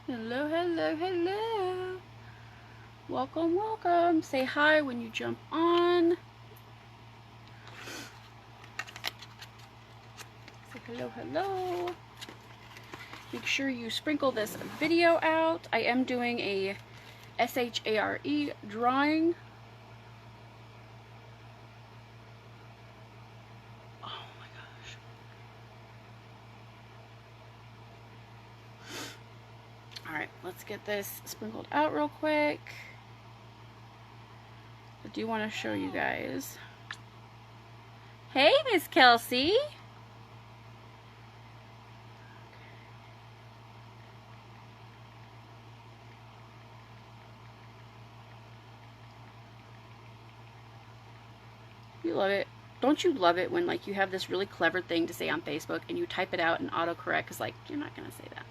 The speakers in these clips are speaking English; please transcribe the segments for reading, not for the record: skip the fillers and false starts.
Hello, hello, hello. Welcome, welcome. Say hi when you jump on. Say hello, hello. Make sure you sprinkle this video out. I am doing a SHARE drawing. Oh my gosh. Alright, let's get this sprinkled out real quick. I do want to show you guys. Hey, Miss Kelsey. You love it. Don't you love it when like you have this really clever thing to say on Facebook and you type it out and autocorrect is like, you're not going to say that.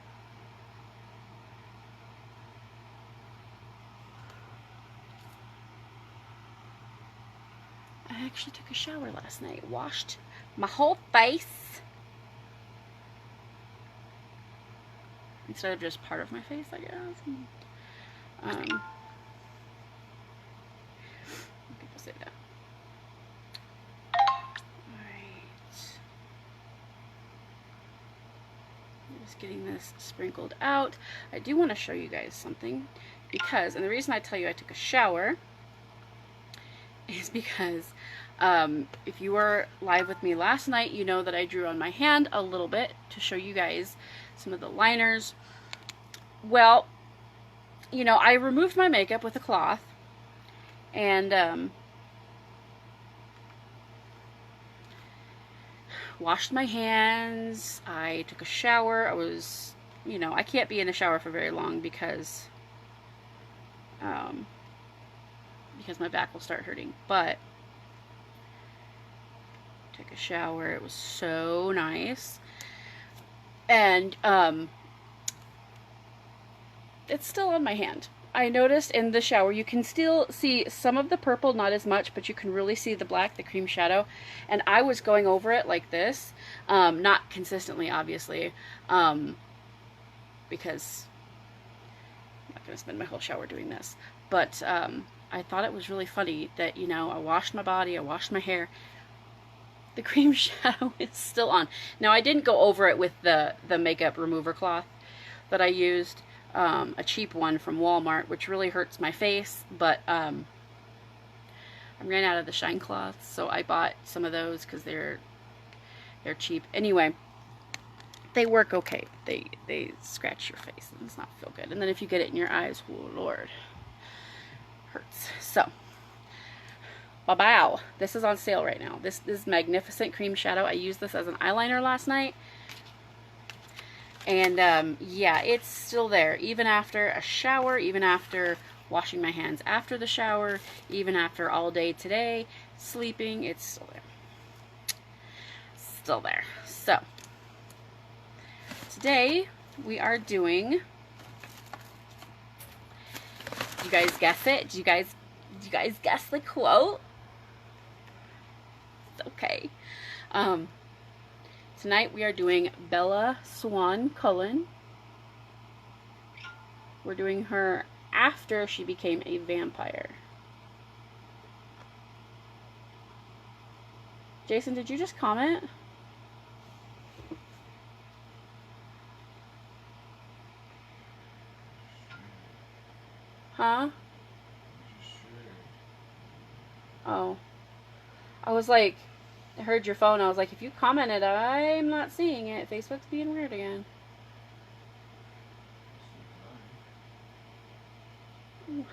I actually took a shower last night. Washed my whole face. Instead of just part of my face, I guess. People say that. Alright. I'm just getting this sprinkled out. I do want to show you guys something because, and the reason I tell you I took a shower is because if you were live with me last night, you know that I drew on my hand a little bit to show you guys some of the liners. Well, you know, I removed my makeup with a cloth and washed my hands. I took a shower. I was, you know, I can't be in the shower for very long because my back will start hurting. But took a shower. It was so nice. And it's still on my hand. I noticed in the shower you can still see some of the purple, not as much, but you can really see the black, the cream shadow. And I was going over it like this, not consistently, obviously, because I'm not going to spend my whole shower doing this. But I thought it was really funny that, you know, I washed my body, I washed my hair. The cream shadow is still on. Now, I didn't go over it with the makeup remover cloth that I used. A cheap one from Walmart, which really hurts my face, but I ran out of the shine cloths, so I bought some of those because they're cheap. Anyway, they work okay. They scratch your face and it's not feel good. And then if you get it in your eyes, oh Lord, hurts. So, wow, this is on sale right now. This is Magnificent Cream Shadow. I used this as an eyeliner last night. And yeah, it's still there, even after a shower, even after washing my hands after the shower, even after all day today, sleeping, it's still there. Still there. So, today we are doing, did you guys guess it? Did you guys guess the quote? It's okay. Tonight we are doing Bella Swan Cullen. We're doing her after she became a vampire. Jason, did you just comment? Huh? Oh. I was like, I heard your phone. I was like, if you commented, I'm not seeing it. Facebook's being weird again.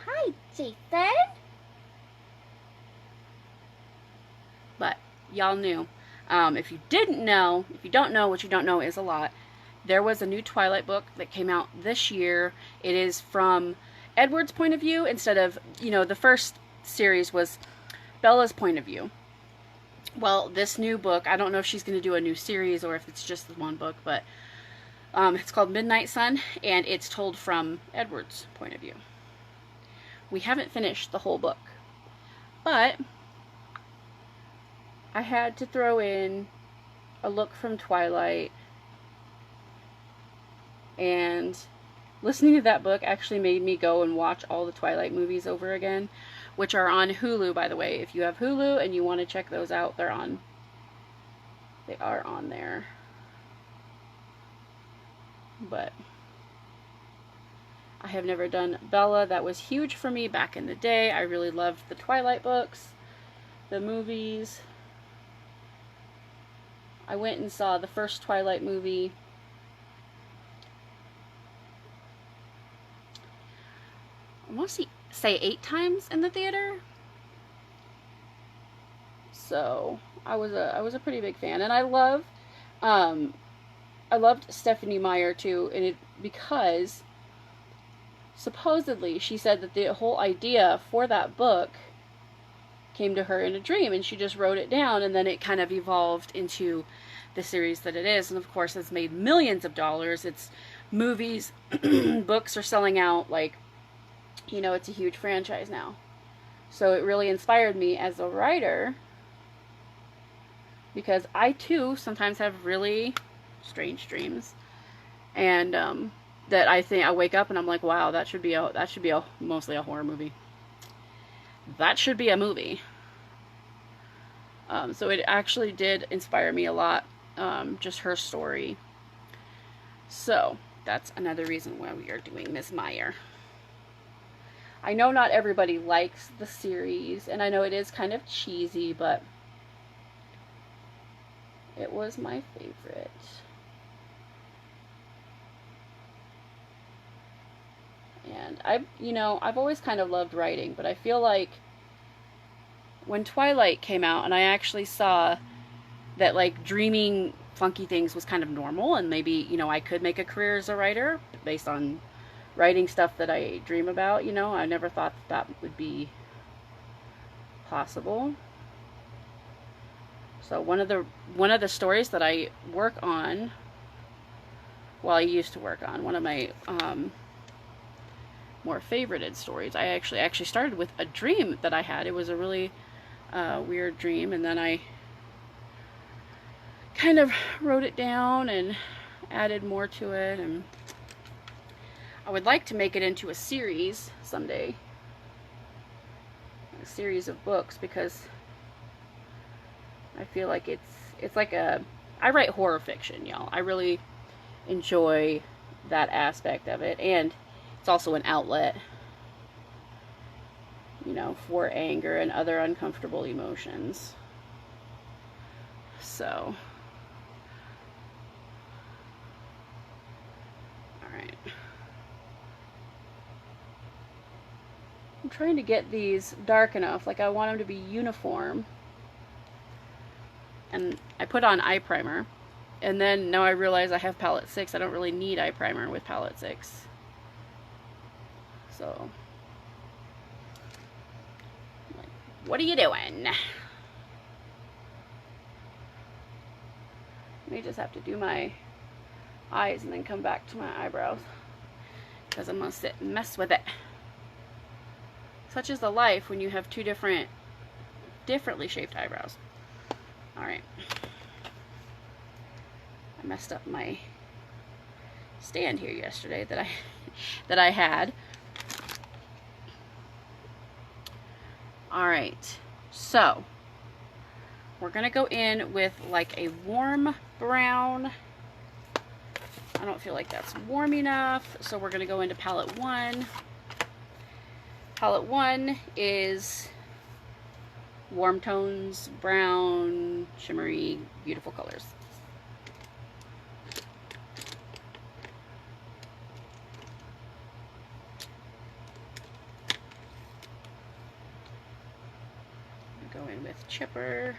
Hi, Jason. But y'all knew. If you didn't know, if you don't know, what you don't know is a lot. There was a new Twilight book that came out this year. It is from Edward's point of view instead of, you know, the first series was Bella's point of view. Well, this new book, I don't know if she's going to do a new series or if it's just the one book, but it's called Midnight Sun, and it's told from Edward's point of view. We haven't finished the whole book, but I had to throw in a look from Twilight and listening to that book actually made me go and watch all the Twilight movies over again, which are on Hulu, by the way. If you have Hulu and you want to check those out, they are on there. But I have never done Bella. That was huge for me back in the day. I really loved the Twilight books, the movies. I went and saw the first Twilight movie I want to say 8 times in the theater. So I was a pretty big fan, and I loved Stephenie Meyer too, and because supposedly she said that the whole idea for that book came to her in a dream, and she just wrote it down, and then it kind of evolved into the series that it is. And of course it's made millions of dollars. It's movies, books are selling out, like, you know, it's a huge franchise now. So it really inspired me as a writer, because I too sometimes have really strange dreams, and that I think I wake up and I'm like, wow, that should be mostly a horror movie. That should be a movie. So it actually did inspire me a lot, just her story. So that's another reason why we are doing Miss Meyer. I know not everybody likes the series, and I know it is kind of cheesy, but it was my favorite. And I've always kind of loved writing, but I feel like when Twilight came out and I actually saw that, like, dreaming funky things was kind of normal, and maybe, you know, I could make a career as a writer based on writing stuff that I dream about, you know, I never thought that would be possible. So one of the stories that I work on, well, I used to work on, one of my more favorited stories, I actually started with a dream that I had. It was a really weird dream, and then I kind of wrote it down and added more to it, and I would like to make it into a series someday, a series of books, because I feel like it's like I write horror fiction, y'all. I really enjoy that aspect of it, and it's also an outlet, you know, for anger and other uncomfortable emotions. So, alright. I'm trying to get these dark enough, like I want them to be uniform. And I put on eye primer, and then now I realize I have palette 6. I don't really need eye primer with palette 6. So, like, what are you doing? May just have to do my eyes and then come back to my eyebrows, because I'm gonna sit and mess with it. Such is the life when you have two differently shaped eyebrows. Alright. I messed up my stand here yesterday that I had. Alright. So, we're going to go in with like a warm brown. I don't feel like that's warm enough, so we're going to go into palette 1. Palette 1 is warm tones, brown, shimmery, beautiful colors. Go in with chipper.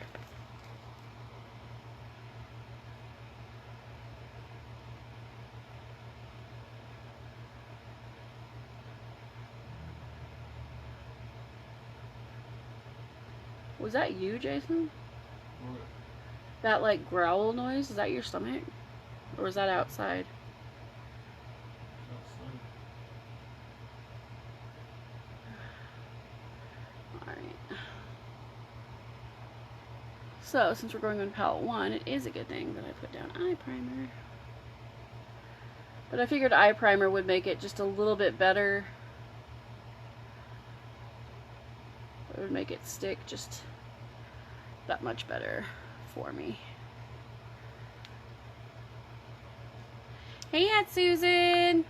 Was that you, Jason? What? That, like, growl noise? Is that your stomach? Or was that outside? Alright. So, since we're going on palette 1, it is a good thing that I put down eye primer. But I figured eye primer would make it just a little bit better. It would make it stick just that much better for me. Hey, Aunt Susan!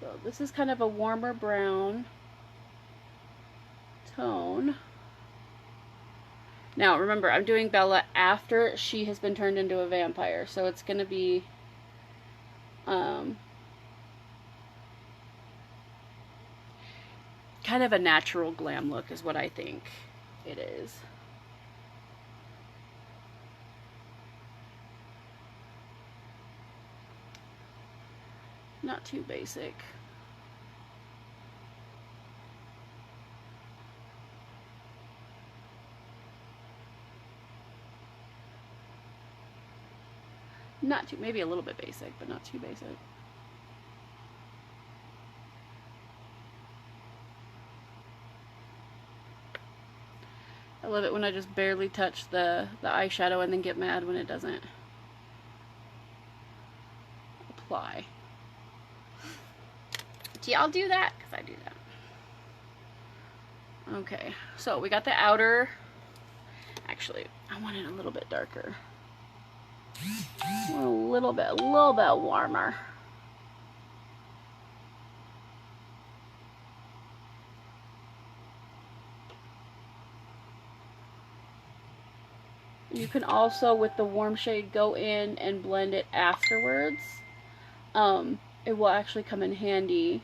So this is kind of a warmer brown tone. Now remember, I'm doing Bella after she has been turned into a vampire, so it's going to be kind of a natural glam look is what I think it is. Not too basic. Not too, maybe a little bit basic, but not too basic. I love it when I just barely touch the eyeshadow and then get mad when it doesn't apply. Do y'all do that? Because I do that. Okay, so we got the outer. Actually, I want it a little bit darker. A little bit warmer. You can also, with the warm shade, go in and blend it afterwards. It will actually come in handy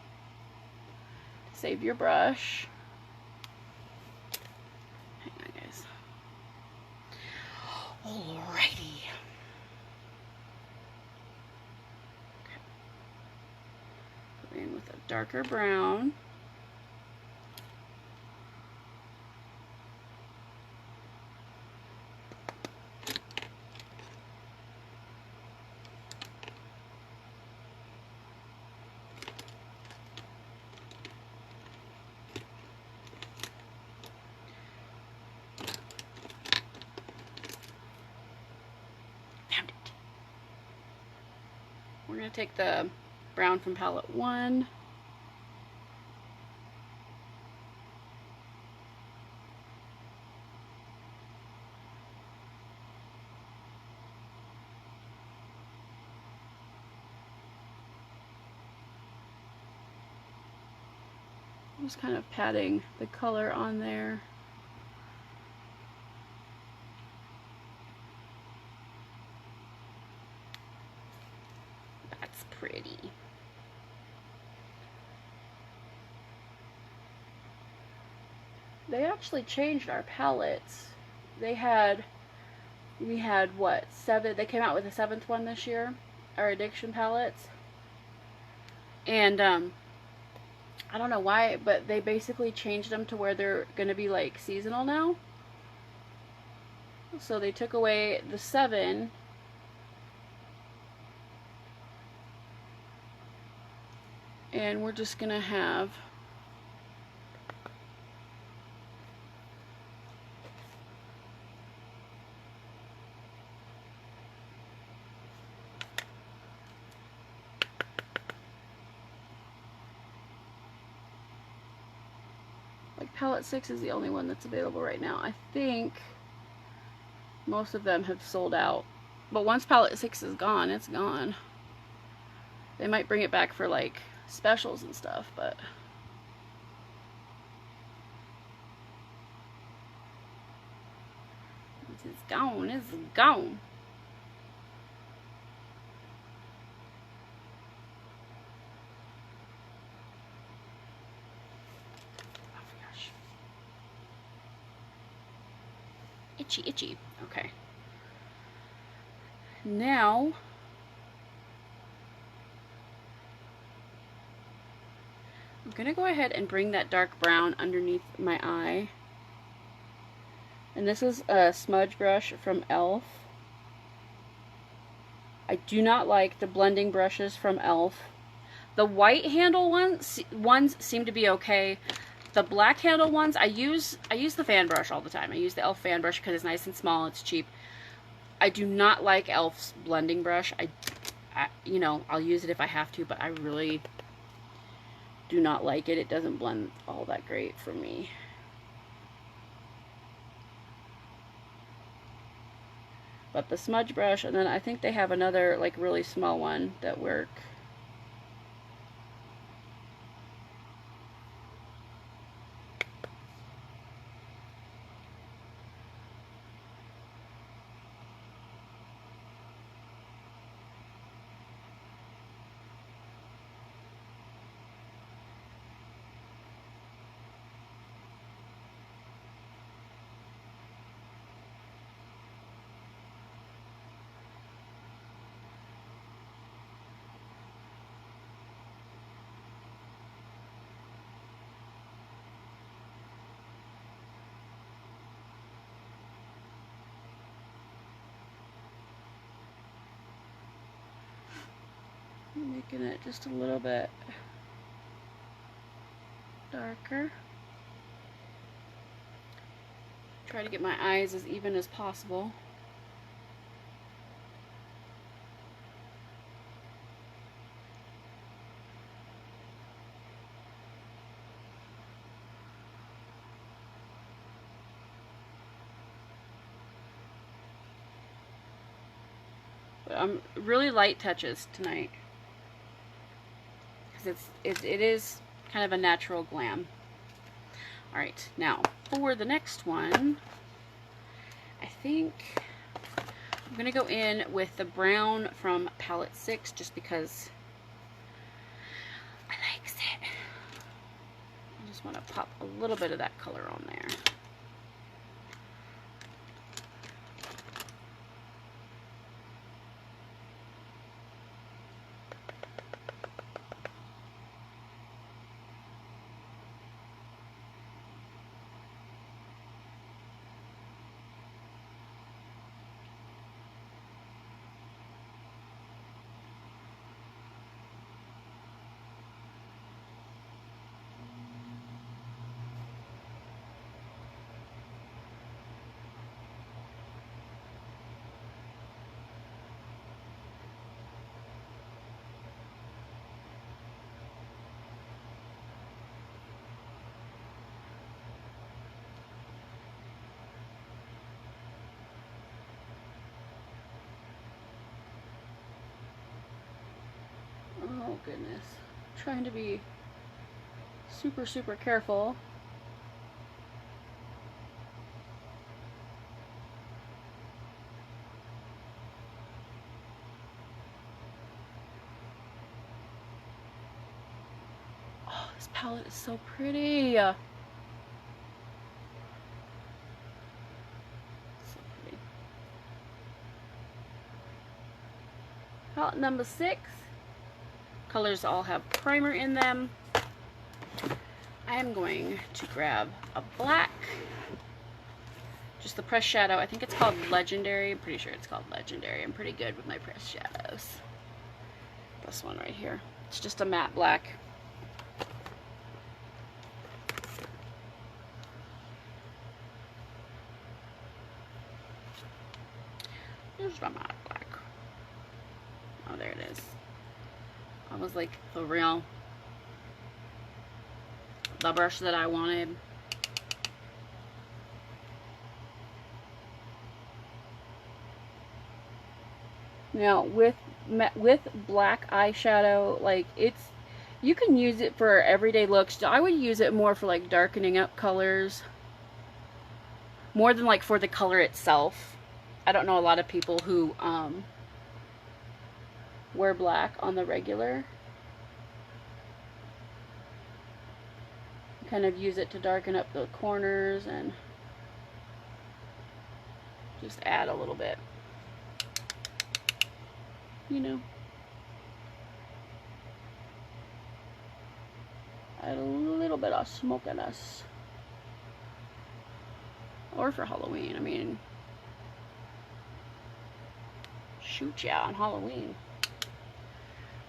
to save your brush. Hang on, guys. Alrighty. Okay. Go in with a darker brown. We're going to take the brown from palette 1. Just kind of patting the color on there. That's pretty. They actually changed our palettes. We had what, 7? They came out with a 7th one this year, our addiction palettes. And I don't know why, but they basically changed them to where they're going to be like seasonal now. So they took away the 7. And we're just going to have palette 6 is the only one that's available right now. I think most of them have sold out. But once palette 6 is gone, it's gone. They might bring it back for like specials and stuff, but it's gone. It's gone. Itchy, itchy. Okay. Now, I'm going to go ahead and bring that dark brown underneath my eye And this is a smudge brush from e.l.f. I do not like the blending brushes from e.l.f. The white handle ones seem to be okay. The black handle ones, I use the fan brush all the time. I use the e.l.f. fan brush because it's nice and small, it's cheap. I do not like e.l.f.'s blending brush. You know, I'll use it if I have to, but I really do not like it. It doesn't blend all that great for me. But the smudge brush, and then I think they have another like really small one that work. Making it just a little bit darker. Try to get my eyes as even as possible. But I'm really light touches tonight. It is kind of a natural glam. Alright, now for the next one, I think I'm going to go in with the brown from palette 6 just because I likes it. I just want to pop a little bit of that color on there. Oh goodness. Trying to be super, super careful. Oh, this palette is so pretty. So pretty. Palette number 6. Colors all have primer in them. I am going to grab a black, just the pressed shadow. I think it's called Legendary. I'm pretty sure it's called Legendary. I'm pretty good with my pressed shadows. This one right here. It's just a matte black. There's my matte black. Oh, there it is. I was like the brush that I wanted. Now with black eyeshadow, like you can use it for everyday looks. I would use it more for like darkening up colors, more than like for the color itself. I don't know a lot of people who wear black on the regular. Kind of use it to darken up the corners and just add a little bit, you know, add a little bit of smokiness. Or for Halloween. I mean, shoot, yeah, on Halloween.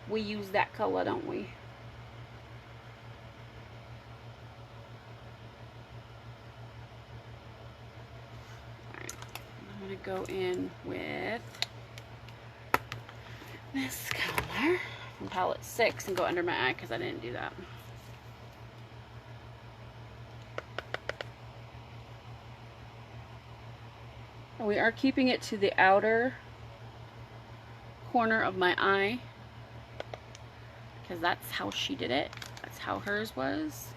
We use that color, don't we? Alright, I'm going to go in with this color from palette 6 and go under my eye because I didn't do that. And we are keeping it to the outer corner of my eye because that's how she did it. That's how hers was.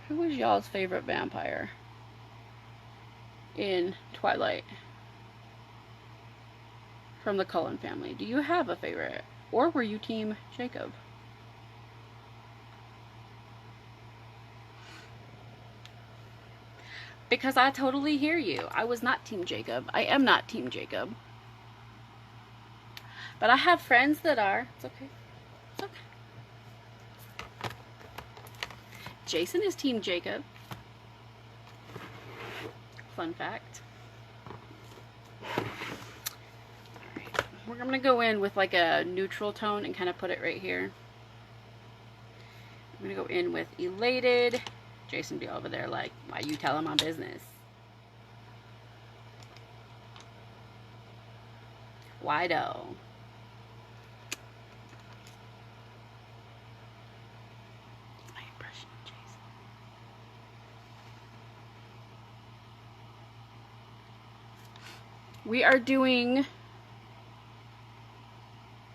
Who was y'all's favorite vampire in Twilight from the Cullen family? Do you have a favorite? Or were you Team Jacob? Because I totally hear you. I was not Team Jacob. I am not Team Jacob. But I have friends that are. It's okay. It's okay. Jason is Team Jacob. Fun fact. Alright. I'm going to go in with like a neutral tone and kind of put it right here. I'm going to go in with Elated. Jason be over there like, why you telling my business? Why though? We are doing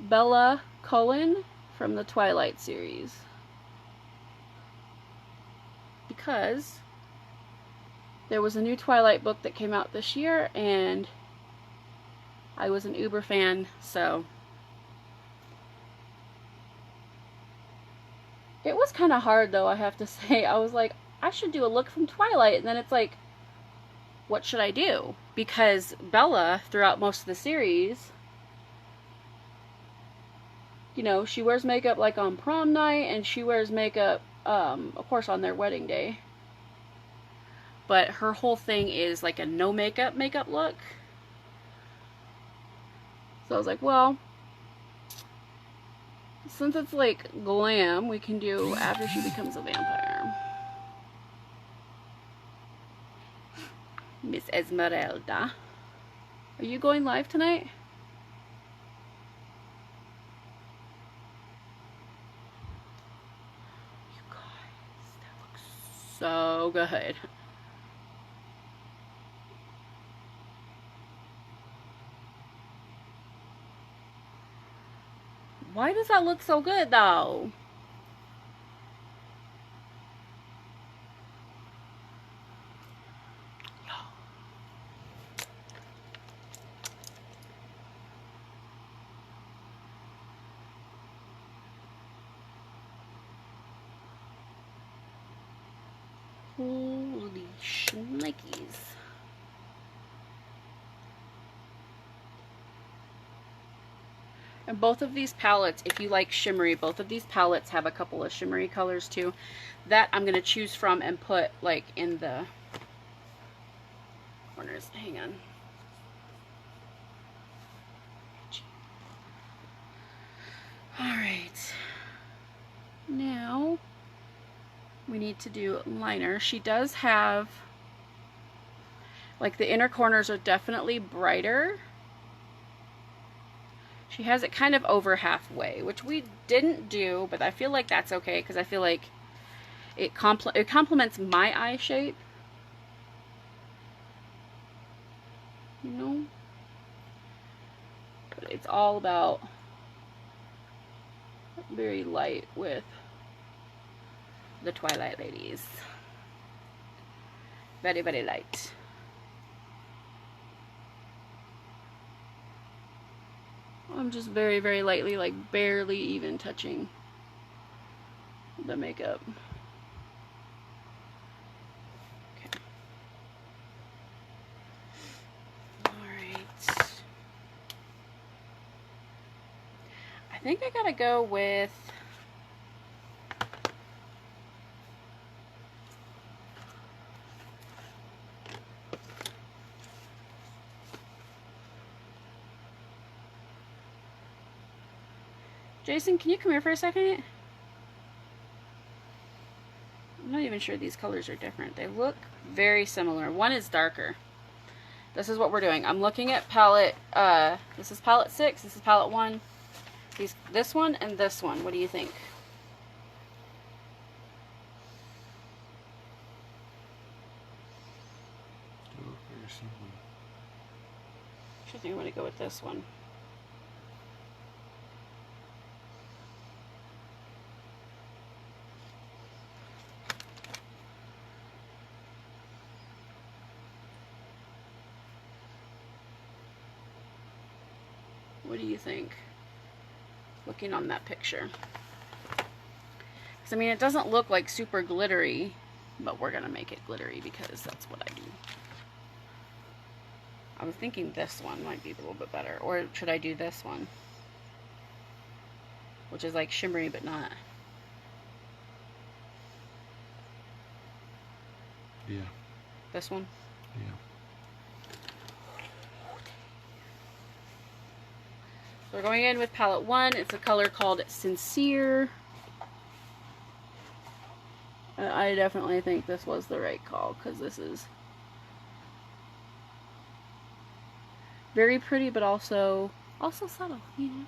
Bella Cullen from the Twilight series. Because there was a new Twilight book that came out this year and I was an Uber fan, so it was kind of hard though, I have to say. I was like, I should do a look from Twilight, and then it's like, what should I do? Because Bella, throughout most of the series, you know, she wears makeup like on prom night, and she wears makeup, of course, on their wedding day. But her whole thing is like a no makeup look. So I was like, well, since it's like glam, we can do after she becomes a vampire. Miss Esmeralda. Are you going live tonight? You guys, that looks so good. Why does that look so good though? Holy shnikes. And both of these palettes, if you like shimmery, both of these palettes have a couple of shimmery colors too. That I'm going to choose from and put like in the corners. Hang on. Alright. Now we need to do liner. She does have, like, the inner corners are definitely brighter. She has it kind of over halfway, which we didn't do, but I feel like that's okay because I feel like it complements my eye shape. You know? But it's all about very light with the Twilight ladies. Very, very light. I'm just very, very lightly, like barely even touching the makeup. think I gotta go with Jason, can you come here for a second? I'm not even sure these colors are different. They look very similar. One is darker. This is what we're doing. I'm looking at palette, this is palette 6, this is palette 1. This one and this one. What do you think? They look very similar. I think I'm going to go with this one. What do you think? Looking on that picture. Because, I mean, it doesn't look like super glittery, but we're going to make it glittery because that's what I do. I was thinking this one might be a little bit better. Or should I do this one? Which is like shimmery, but not. Yeah. This one? Yeah. So we're going in with palette 1. It's a color called Sincere. I definitely think this was the right call because this is very pretty, but also subtle, you know.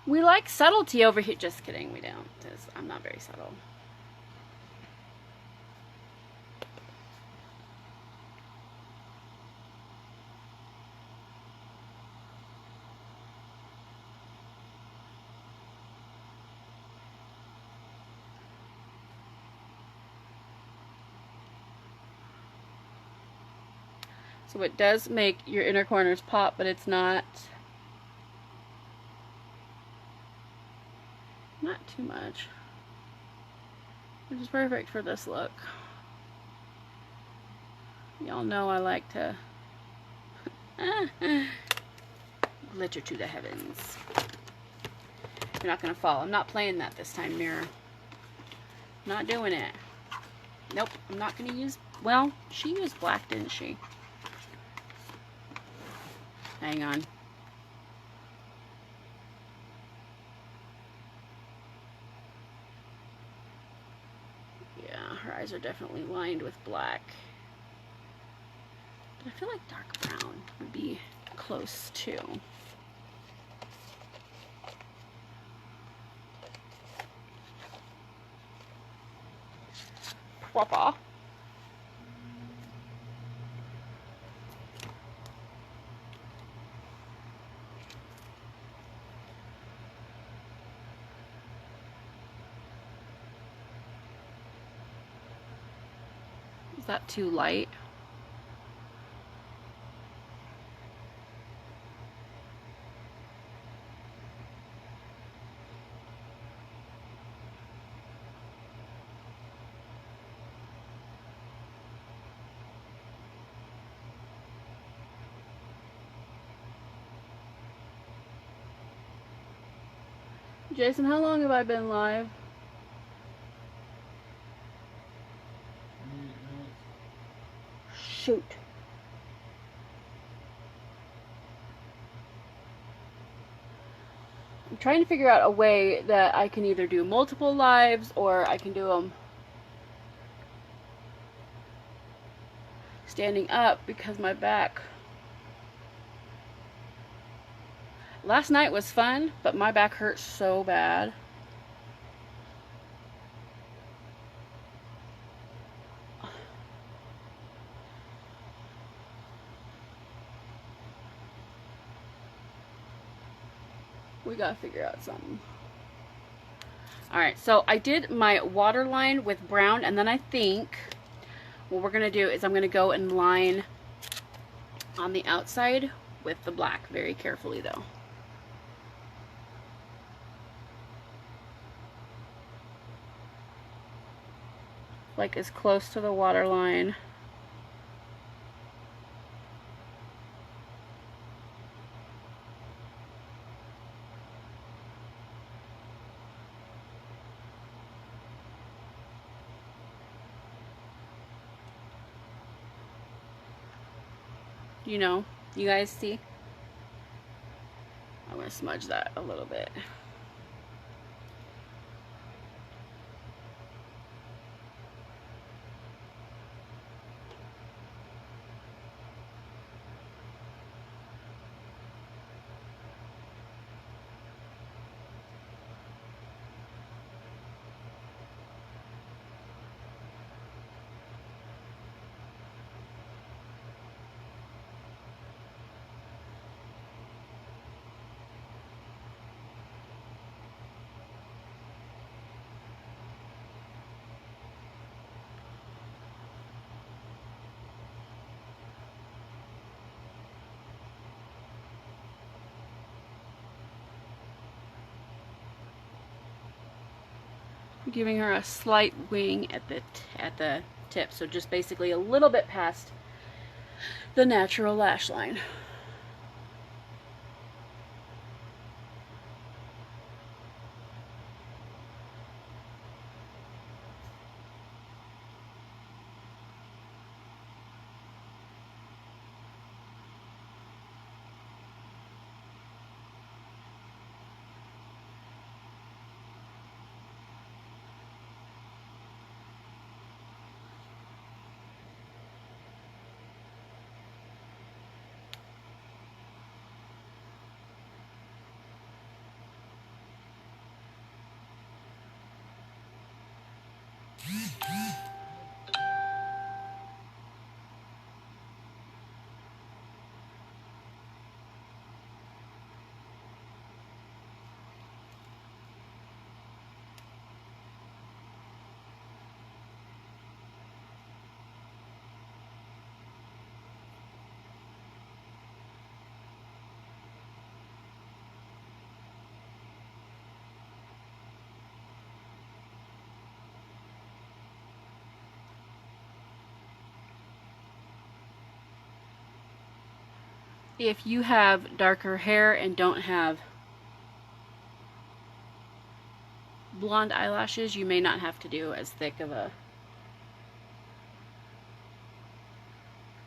We like subtlety over here. Just kidding, we don't. I'm not very subtle. So it does make your inner corners pop, but it's not too much. Which is perfect for this look. Y'all know I like to glitter to the heavens. You're not gonna fall. I'm not playing that this time, mirror. Not doing it. Nope, I'm not gonna use, well, she used black, didn't she? Hang on. Yeah, her eyes are definitely lined with black. But I feel like dark brown would be close too. Proper. Is that too light? Jason, how long have I been live? Shoot. I'm trying to figure out a way that I can either do multiple lives or I can do them standing up because my back. Last night was fun, but my back hurts so bad. We gotta figure out something. Alright, so I did my waterline with brown, and then I think what we're gonna do is I'm gonna go and line on the outside with the black, very carefully though. Like as close to the waterline you know, you guys see? I'm going to smudge that a little bit. Giving her a slight wing at the tip, so just basically a little bit past the natural lash line. If you have darker hair and don't have blonde eyelashes, you may not have to do as thick of a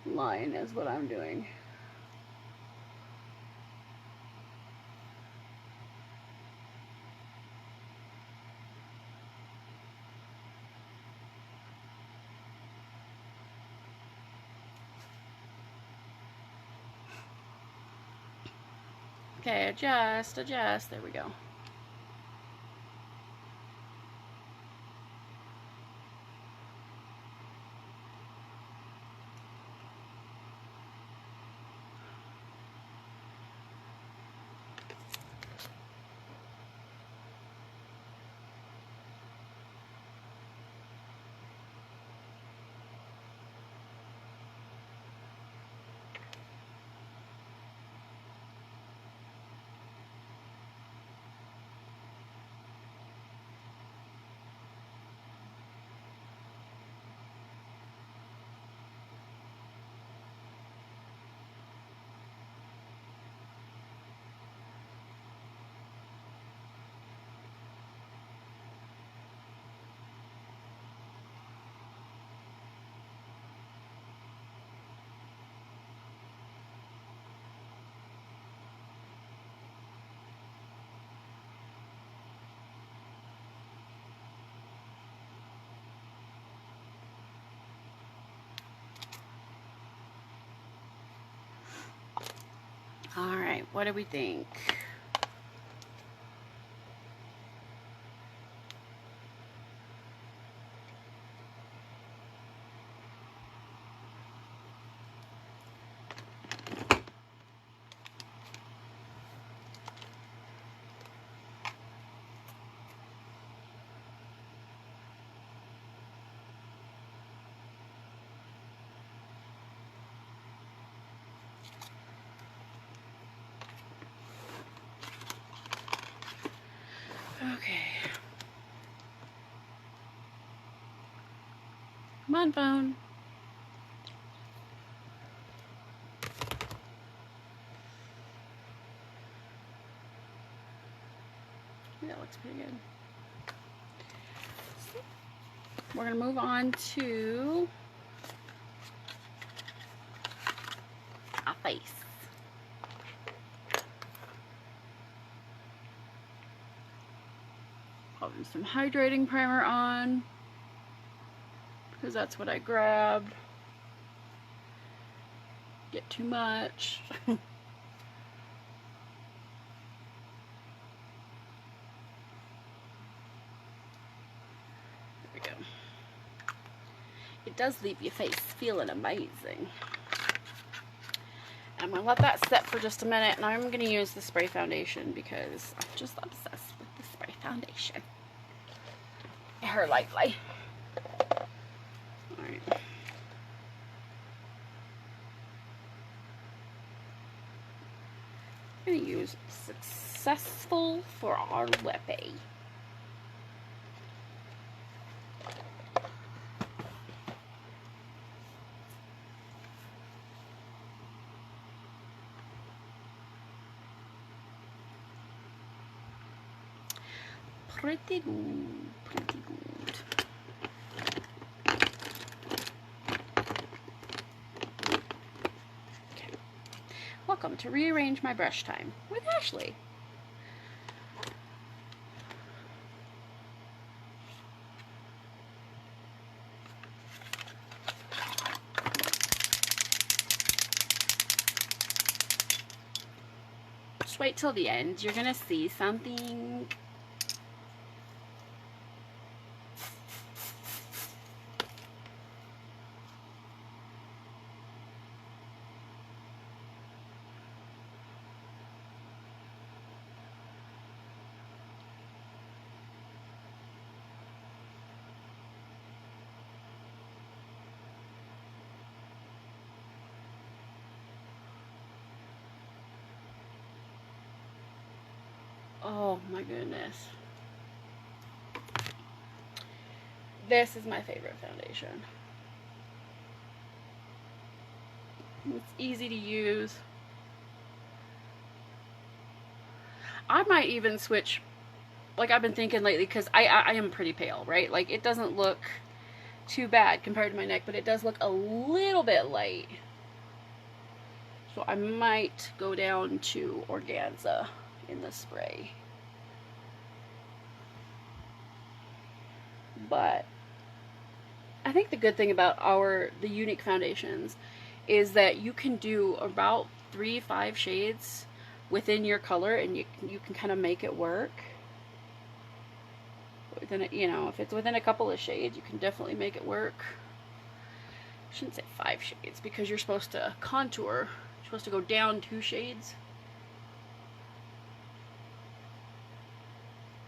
line as what I'm doing. Okay, adjust, adjust, there we go. All right, what do we think? Okay. Come on, phone. That looks pretty good. We're going to move on to face. Putting some hydrating primer on, because that's what I grabbed. Get too much. There we go. It does leave your face feeling amazing. I'm going to let that set for just a minute, and I'm going to use the spray foundation because I'm just obsessed with the spray foundation. Her lightly. Alright. I'm going to use Successful for our lippy. Pretty good, pretty good. Okay. Welcome to Rearrange My Brush Time with Ashley. Just wait till the end. You're gonna see something. Oh my goodness. This is my favorite foundation. It's easy to use. I might even switch, like I've been thinking lately, because I am pretty pale, right? Like it doesn't look too bad compared to my neck, but it does look a little bit light. So I might go down to organza in the spray. But I think the good thing about the Unique foundations is that you can do about 3-5 shades within your color, and you can kind of make it work. Within you know, if it's within a couple of shades, you can definitely make it work. I shouldn't say 5 shades because you're supposed to contour. You're supposed to go down 2 shades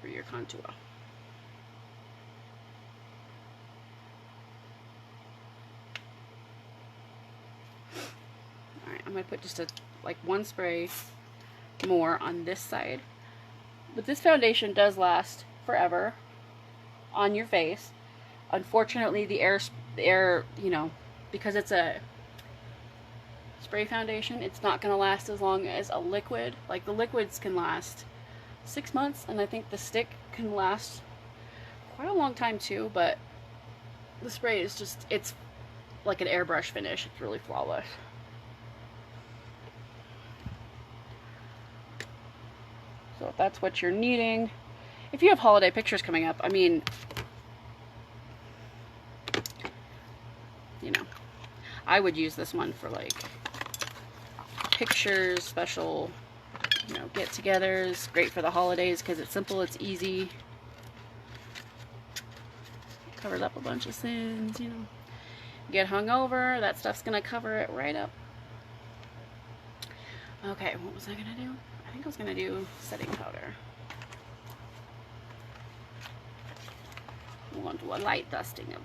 for your contour. Alright, I'm going to put just like one spray more on this side. But this foundation does last forever on your face. Unfortunately, the air, you know, because it's a spray foundation, it's not going to last as long as a liquid. Like the liquids can last 6 months, and I think the stick can last quite a long time too, but the spray is just, it's like an airbrush finish. It's really flawless. So if that's what you're needing, if you have holiday pictures coming up, I mean, you know, I would use this one for like pictures, special, you know, get-togethers. Great for the holidays because it's simple, it's easy. Covers up a bunch of sins, you know. Get hungover, that stuff's gonna cover it right up. Okay, what was I gonna do? I think I was gonna do setting powder. We'll do a light dusting of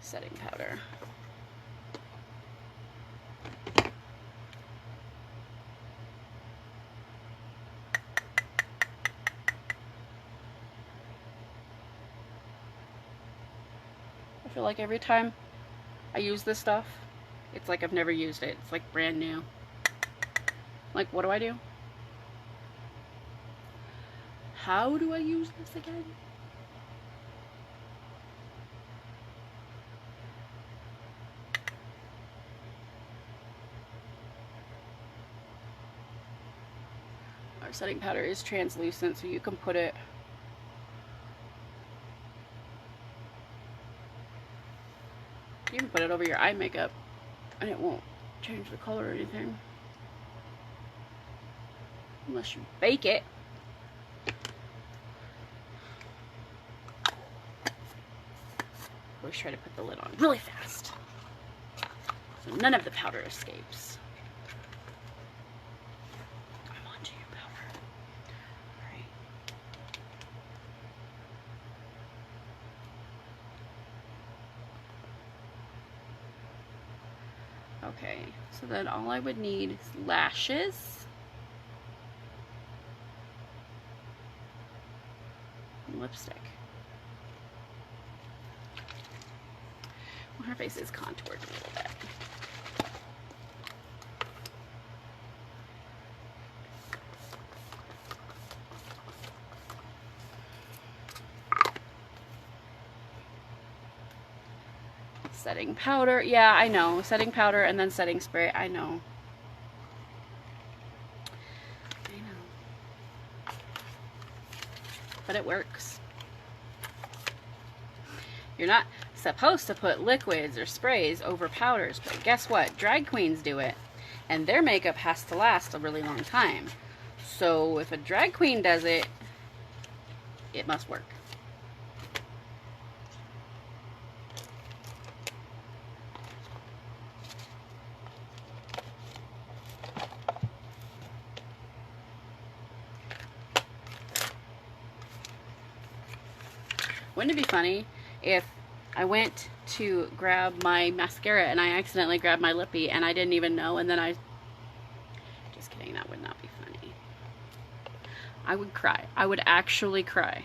setting powder. I feel like every time I use this stuff, it's like I've never used it. It's like brand new. Like, what do I do? How do I use this again? setting powder is translucent, so you can put it over your eye makeup and it won't change the color or anything. Unless you bake it. Always try to put the lid on really fast, so none of the powder escapes. I'm onto your powder. Alright. Okay, so then all I would need is lashes. And lipstick. Well, her face is contoured a little bit. Setting powder. Yeah, I know. Setting powder and then setting spray. I know. But it works. You're not supposed to put liquids or sprays over powders, but guess what? Drag queens do it, and their makeup has to last a really long time. So if a drag queen does it, it must work. Wouldn't it be funny if I went to grab my mascara and I accidentally grabbed my lippy and I didn't even know, and then I... Just kidding, that would not be funny. I would cry. I would actually cry.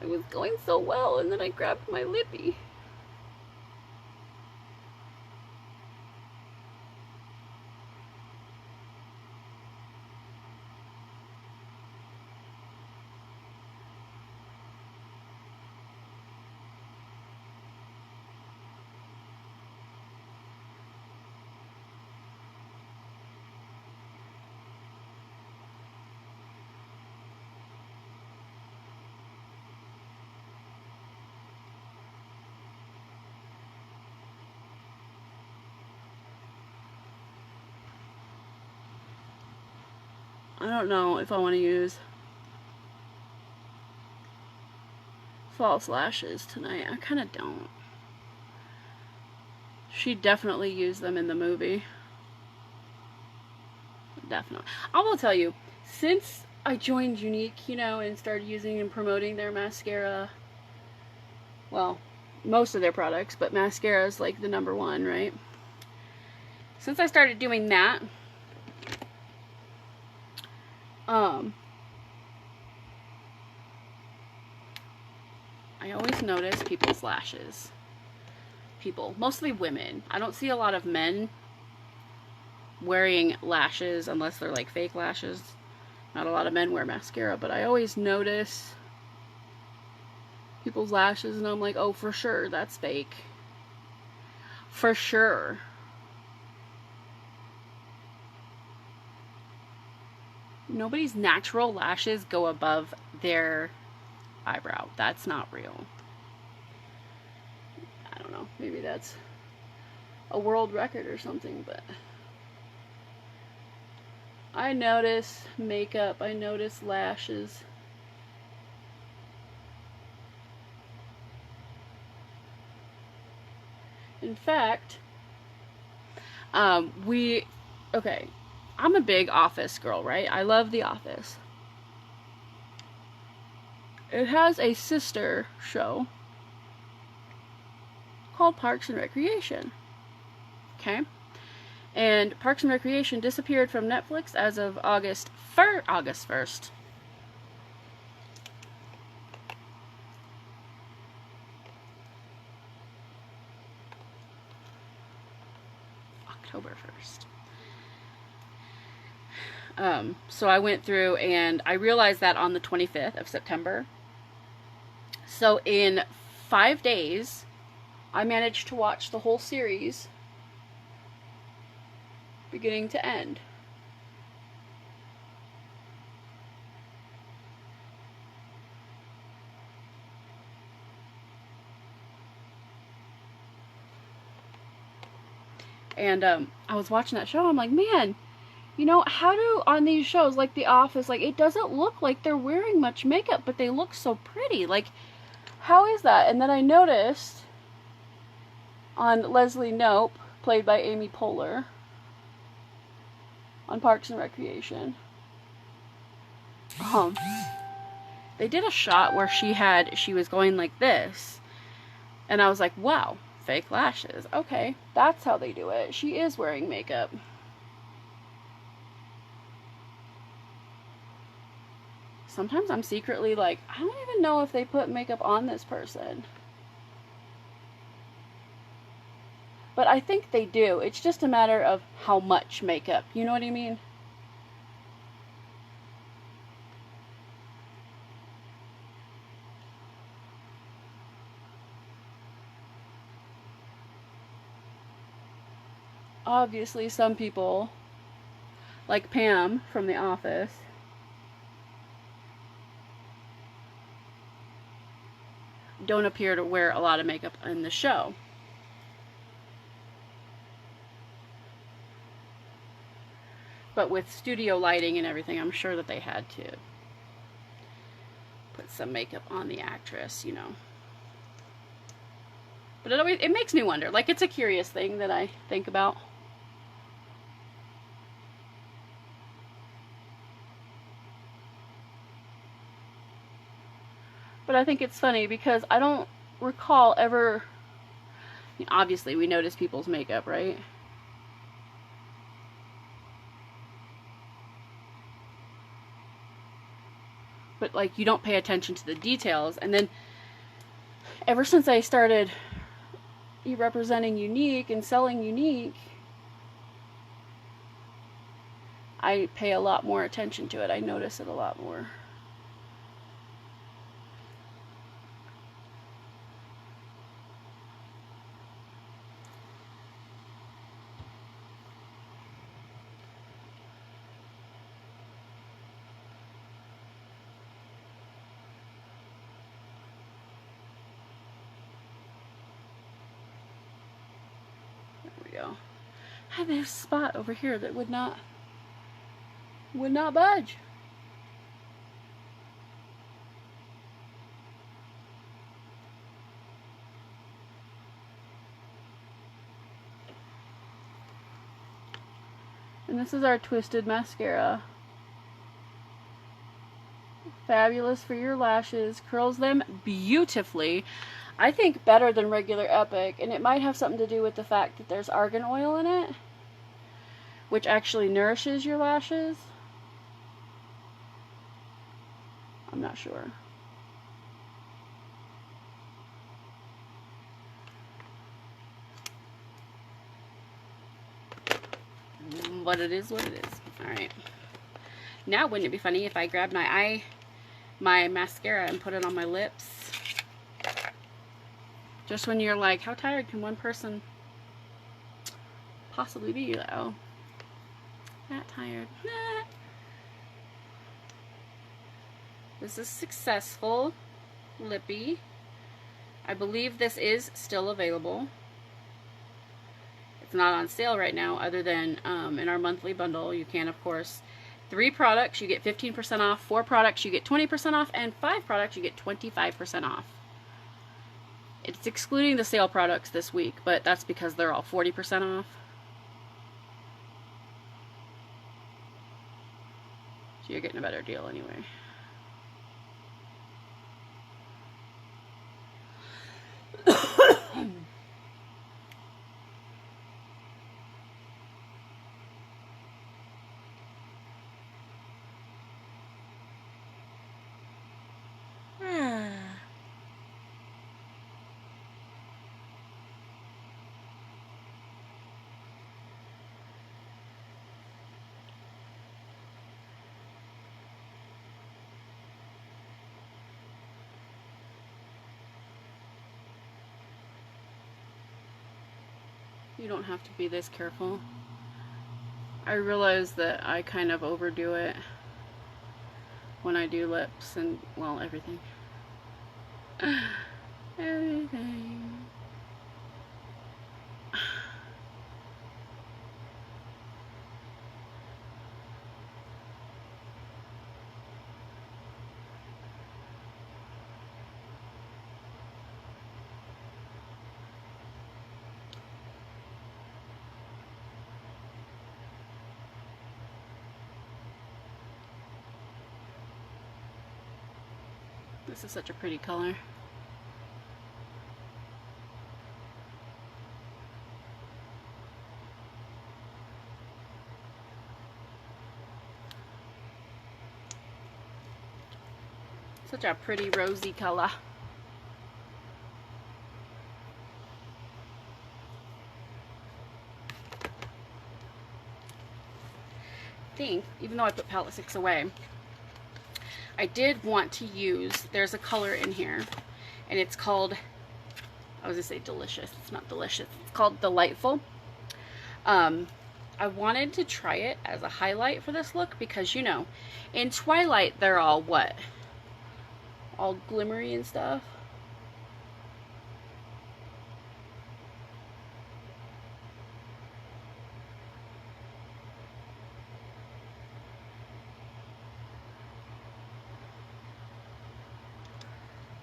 I was going so well and then I grabbed my lippy. I don't know if I want to use false lashes tonight. I kind of don't. She definitely used them in the movie. Definitely. I will tell you, since I joined Unique, you know, and started using and promoting their mascara, well, most of their products, but mascara is like the #1, right? Since I started doing that, I always notice people's lashes. People, mostly women. I don't see a lot of men wearing lashes unless they're like fake lashes. Not a lot of men wear mascara, but I always notice people's lashes and I'm like, oh, for sure, that's fake. For sure. Nobody's natural lashes go above their eyebrow. That's not real. I don't know. Maybe that's a world record or something, but I notice makeup. I notice lashes. In fact, okay, I'm a big Office girl, right? I love The Office. It has a sister show called Parks and Recreation. Okay? And Parks and Recreation disappeared from Netflix as of August 1st. October 1st. So I went through and I realized that on the 25th of September. So in 5 days, I managed to watch the whole series beginning to end. And I was watching that show. I'm like, man, you know, how do on these shows like The Office, like it doesn't look like they're wearing much makeup, but they look so pretty. Like, how is that? And then I noticed on Leslie Knope, played by Amy Poehler, on Parks and Recreation. They did a shot where she was going like this, and I was like, wow, fake lashes. Okay, that's how they do it. She is wearing makeup. Sometimes I'm secretly like, I don't even know if they put makeup on this person. But I think they do. It's just a matter of how much makeup. You know what I mean? Obviously, some people, like Pam from The Office, don't appear to wear a lot of makeup in the show. But with studio lighting and everything, I'm sure that they had to put some makeup on the actress, you know. But it makes me wonder. Like, it's a curious thing that I think about. But I think it's funny because I don't recall ever... Obviously, we notice people's makeup, right? But, like, you don't pay attention to the details. And then, ever since I started representing Unique and selling Unique, I pay a lot more attention to it. I notice it a lot more. Go. I had this spot over here that would not budge. And this is our Twisted mascara. Fabulous for your lashes, curls them beautifully. I think better than regular Epic, and it might have something to do with the fact that there's argan oil in it, which actually nourishes your lashes. I'm not sure. But it is what it is. Alright. Now, wouldn't it be funny if I grabbed my mascara and put it on my lips? Just when you're like, how tired can one person possibly be? You're like, oh, not tired. Nah. This is Successful Lippy. I believe this is still available. It's not on sale right now, other than in our monthly bundle. You can, of course, 3 products, you get 15% off. 4 products, you get 20% off. And 5 products, you get 25% off. It's excluding the sale products this week, but that's because they're all 40% off. So you're getting a better deal anyway. You don't have to be this careful. I realize that I kind of overdo it when I do lips and, well, everything. Everything. This is such a pretty color. Such a pretty rosy color. Think, even though I put palette 6 away, I did want to use, there's a color in here, and it's called, I was gonna say delicious, it's not delicious, it's called Delightful. I wanted to try it as a highlight for this look because, you know, in Twilight they're all what? All glimmery and stuff.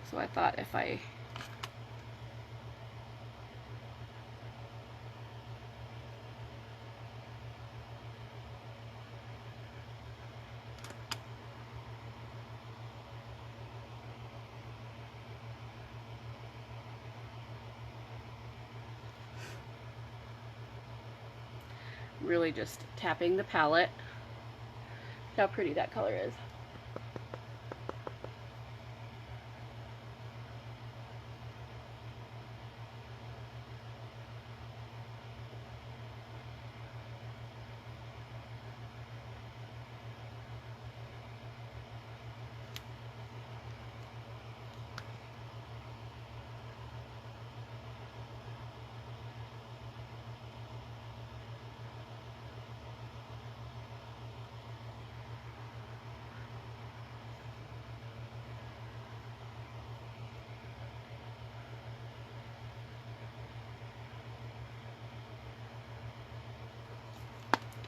So I thought if I really just tapping the palette. Look how pretty that color is.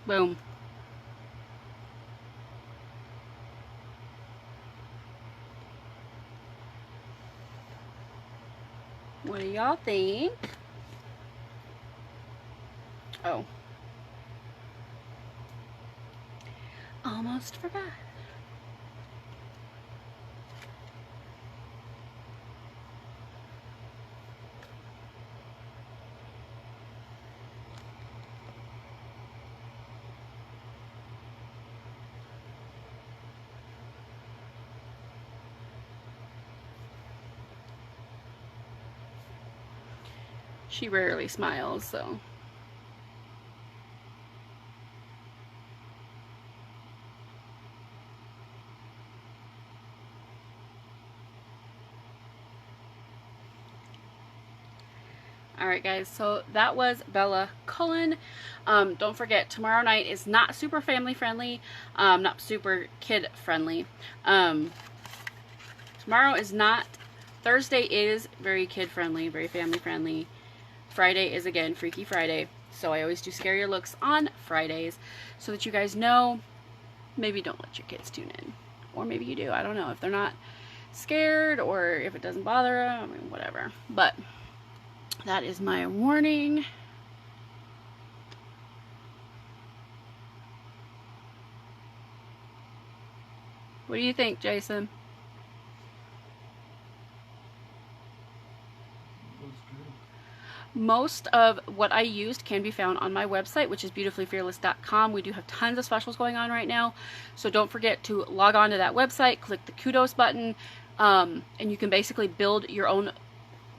Boom. What do y'all think? Oh. Almost forgot. She rarely smiles, so. Alright guys, so that was Bella Cullen. Don't forget, tomorrow night is not super family friendly, not super kid friendly. Tomorrow is not, Thursday is very kid friendly, very family friendly. Friday is, again, Freaky Friday. So I always do scarier looks on Fridays so that you guys know. Maybe don't let your kids tune in. Or maybe you do. I don't know. If they're not scared or if it doesn't bother them, I mean, whatever. But that is my warning. What do you think, Jason? Most of what I used can be found on my website, which is beautifullyfearless.com. We do have tons of specials going on right now, so don't forget to log on to that website, click the kudos button, and you can basically build your own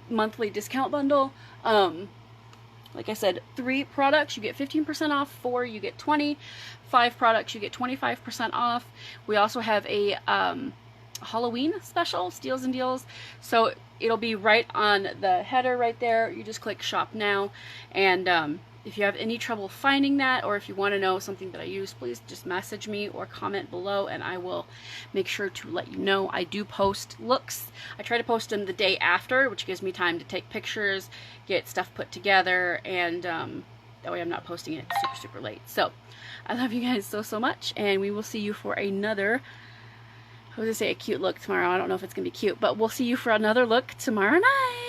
monthly discount bundle. Like I said, 3 products you get 15% off, 4 you get 20, 5 products you get 25% off. We also have a Halloween special, steals and deals, so it'll be right on the header right there. You just click shop now, and if you have any trouble finding that, or if you want to know something that I use, please just message me or comment below and I will make sure to let you know. I do post looks. I try to post them the day after, which gives me time to take pictures, get stuff put together, and that way I'm not posting it super late. So I love you guys so much, and we will see you for another, I was gonna say a cute look tomorrow. I don't know if it's gonna be cute, but we'll see you for another look tomorrow night.